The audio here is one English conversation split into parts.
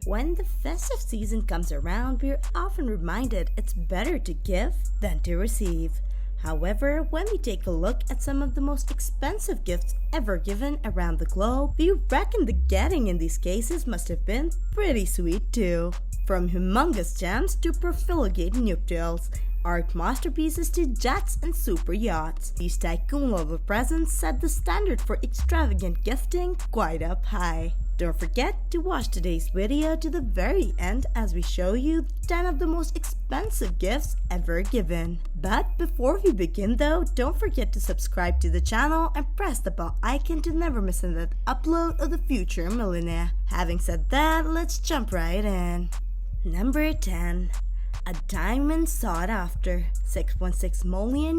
When the festive season comes around, we're often reminded it's better to give than to receive. However, when we take a look at some of the most expensive gifts ever given around the globe, we reckon the getting in these cases must have been pretty sweet too. From humongous gems to profligate nuptials, art masterpieces to jets and super yachts, these tycoon-level presents set the standard for extravagant gifting quite up high. Don't forget to watch today's video to the very end as we show you 10 of the most expensive gifts ever given. But before we begin though, don't forget to subscribe to the channel and press the bell icon to never miss another upload of the future millionaire. Having said that, let's jump right in. Number 10. A diamond sought after, $6.6 million.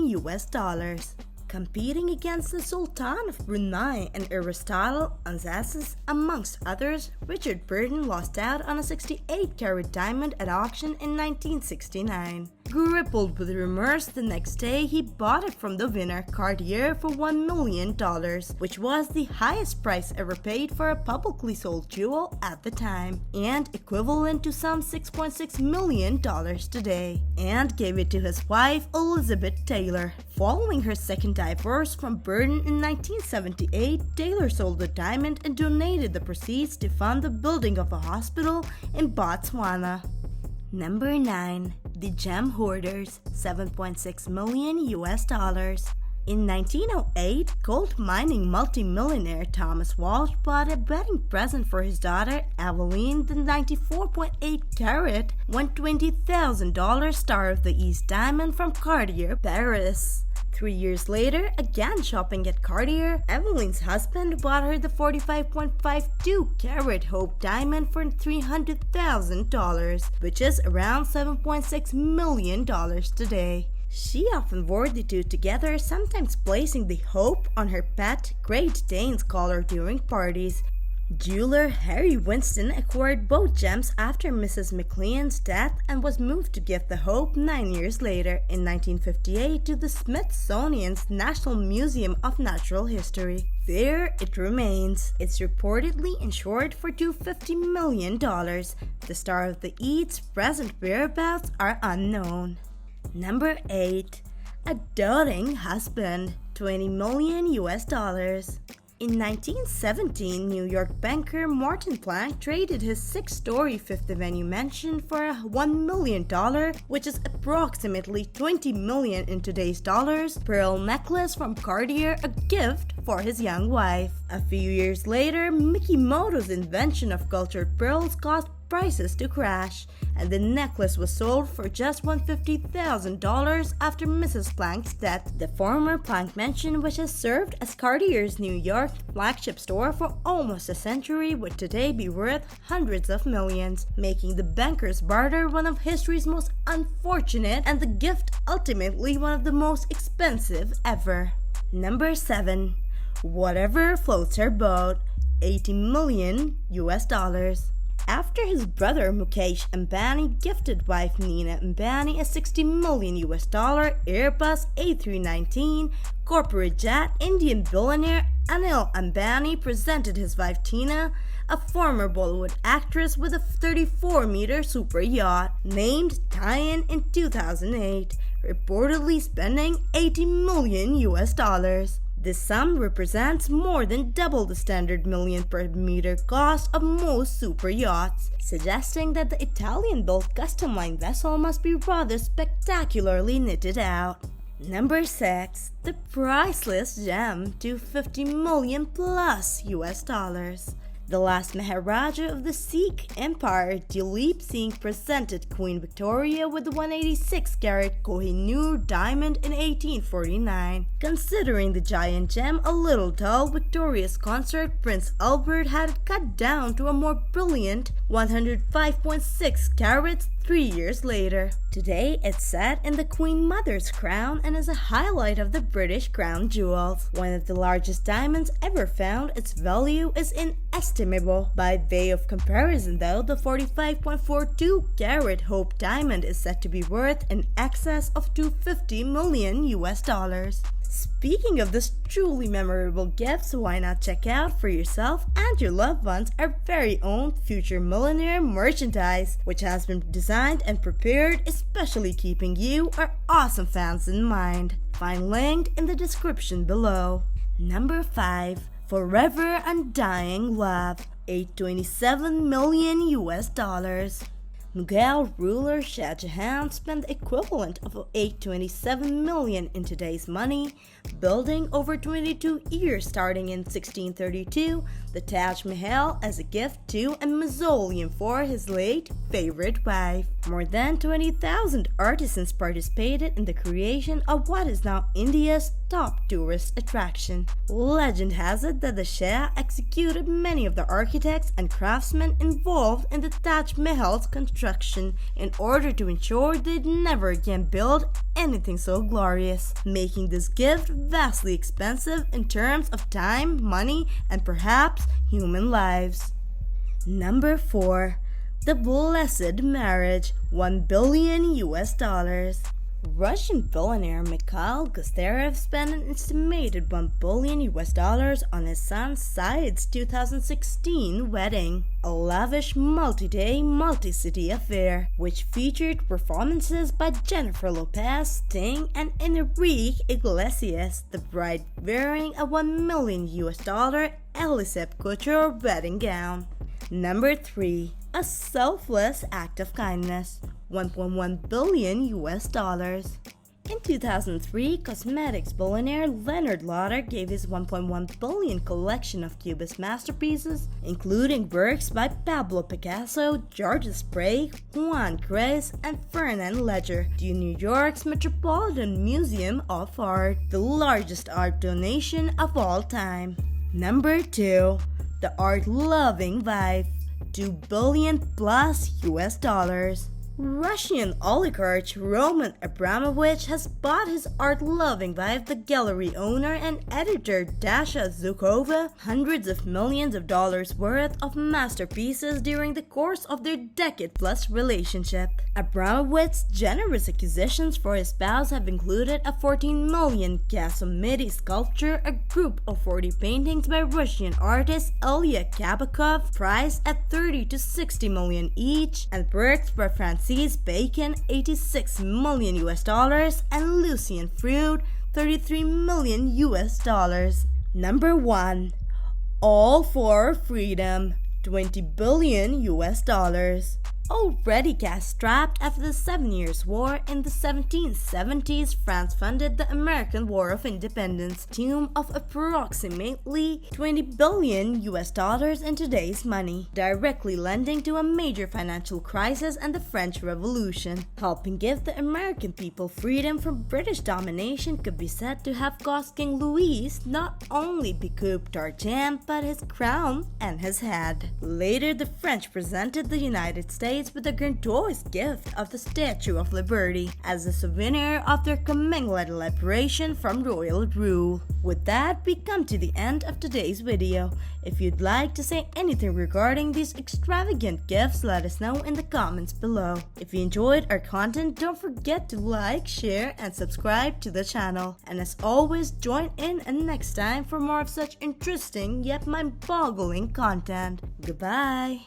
Competing against the Sultan of Brunei and Aristotle Onassis, amongst others, Richard Burton lost out on a 68-carat diamond at auction in 1969. Rippled with rumors, the next day he bought it from the winner, Cartier, for $1 million, which was the highest price ever paid for a publicly sold jewel at the time, and equivalent to some $6.6 million today, and gave it to his wife, Elizabeth Taylor. Following her second divorce from Burton in 1978, Taylor sold the diamond and donated the proceeds to fund the building of a hospital in Botswana. Number 9. The Gem Hoarders, $7.6 million. In 1908, gold mining multimillionaire Thomas Walsh bought a wedding present for his daughter Evelyn, the 94.8-carat, $120,000 Star of the East diamond from Cartier, Paris. 3 years later, again shopping at Cartier, Evelyn's husband bought her the 45.52-carat Hope diamond for $300,000, which is around $7.6 million today. She often wore the two together, sometimes placing the Hope on her pet Great Dane's collar during parties. Jeweler Harry Winston acquired both gems after Mrs. McLean's death and was moved to give the Hope 9 years later, in 1958, to the Smithsonian's National Museum of Natural History. There it remains. It's reportedly insured for $250 million. The Star of the East's present whereabouts are unknown. Number 8. A doting husband, $20 million. In 1917, New York banker Martin Planck traded his 6-story Fifth Avenue mansion for a $1 million, which is approximately $20 million in today's dollars, pearl necklace from Cartier, a gift for his young wife. A few years later, Mikimoto's invention of cultured pearls caused prices to crash, and the necklace was sold for just $150,000 after Mrs. Planck's death. The former Planck mansion, which has served as Cartier's New York flagship store for almost a century, would today be worth hundreds of millions, making the banker's barter one of history's most unfortunate and the gift ultimately one of the most expensive ever. Number 7. Whatever floats her boat, $80 million. After his brother Mukesh Ambani gifted wife Nina Ambani a $60 million Airbus A319 corporate jet, Indian billionaire Anil Ambani presented his wife Tina, a former Bollywood actress, with a 34-meter super yacht named Tian in 2008, reportedly spending $80 million. This sum represents more than double the standard million per meter cost of most super yachts, suggesting that the Italian-built custom-line vessel must be rather spectacularly knitted out. Number 6. The priceless gem, $250 million plus. The last Maharaja of the Sikh Empire, Dilip Singh, presented Queen Victoria with the 186-carat Kohinoor diamond in 1849. Considering the giant gem a little dull, Victoria's consort Prince Albert had it cut down to a more brilliant 105.6 carats 3 years later. Today, it's set in the Queen Mother's crown and is a highlight of the British crown jewels. One of the largest diamonds ever found, its value is inestimable. By way of comparison though, the 45.42-carat Hope diamond is said to be worth in excess of $250 million. Speaking of this truly memorable gifts, why not check out for yourself and your loved ones our very own Future Millionaire merchandise, which has been designed and prepared especially keeping you, our awesome fans, in mind. Find linked in the description below. Number 5. Forever Undying Love, $827 million US. Mughal ruler Shah Jahan spent the equivalent of $827 million in today's money, building over 22 years starting in 1632 the Taj Mahal as a gift to and mausoleum for his late favorite wife. More than 20,000 artisans participated in the creation of what is now India's top tourist attraction. Legend has it that the Shah executed many of the architects and craftsmen involved in the Taj Mahal's construction in order to ensure they'd never again build anything so glorious, making this gift vastly expensive in terms of time, money, and perhaps human lives. Number 4. The Blessed Marriage, $1 billion US. Russian billionaire Mikhail Gusterev spent an estimated $1 billion US on his son Said's 2016 wedding, a lavish multi-day, multi-city affair, which featured performances by Jennifer Lopez, Sting, and Enrique Iglesias, the bride wearing a $1 million US Elisabeth Couture wedding gown. Number 3. A selfless act of kindness, $1.1 billion US. In 2003, cosmetics billionaire Leonard Lauder gave his $1.1 billion collection of Cubist masterpieces, including works by Pablo Picasso, Georges Sprague, Juan Gris, and Fernand Ledger, to New York's Metropolitan Museum of Art, the largest art donation of all time. Number 2. The art-loving wife, $2 billion plus US. Russian oligarch Roman Abramovich has bought his art-loving wife, the gallery owner and editor Dasha Zhukova, hundreds of millions of dollars worth of masterpieces during the course of their decade-plus relationship. Abramovich's generous acquisitions for his spouse have included a $14 million Gasomiti sculpture, a group of 40 paintings by Russian artist Ilya Kabakov, priced at $30 to $60 million each, and works by Francis Bacon, $86 million US, and Lucian Freud, $33 million US. Number 1. All for Freedom, $20 billion US. Already cash-strapped after the 7 Years' War in the 1770s, France funded the American War of Independence, tune of approximately $20 billion US in today's money, directly lending to a major financial crisis and the French Revolution. Helping give the American people freedom from British domination could be said to have cost King Louis not only Bicoupe d'Argent but his crown and his head. Later, the French presented the United States with a grandiose gift of the Statue of Liberty as a souvenir of their commemorated liberation from royal rule. With that, we come to the end of today's video. If you'd like to say anything regarding these extravagant gifts, let us know in the comments below. If you enjoyed our content, don't forget to like, share, and subscribe to the channel. And as always, join in and next time for more of such interesting yet mind-boggling content. Goodbye!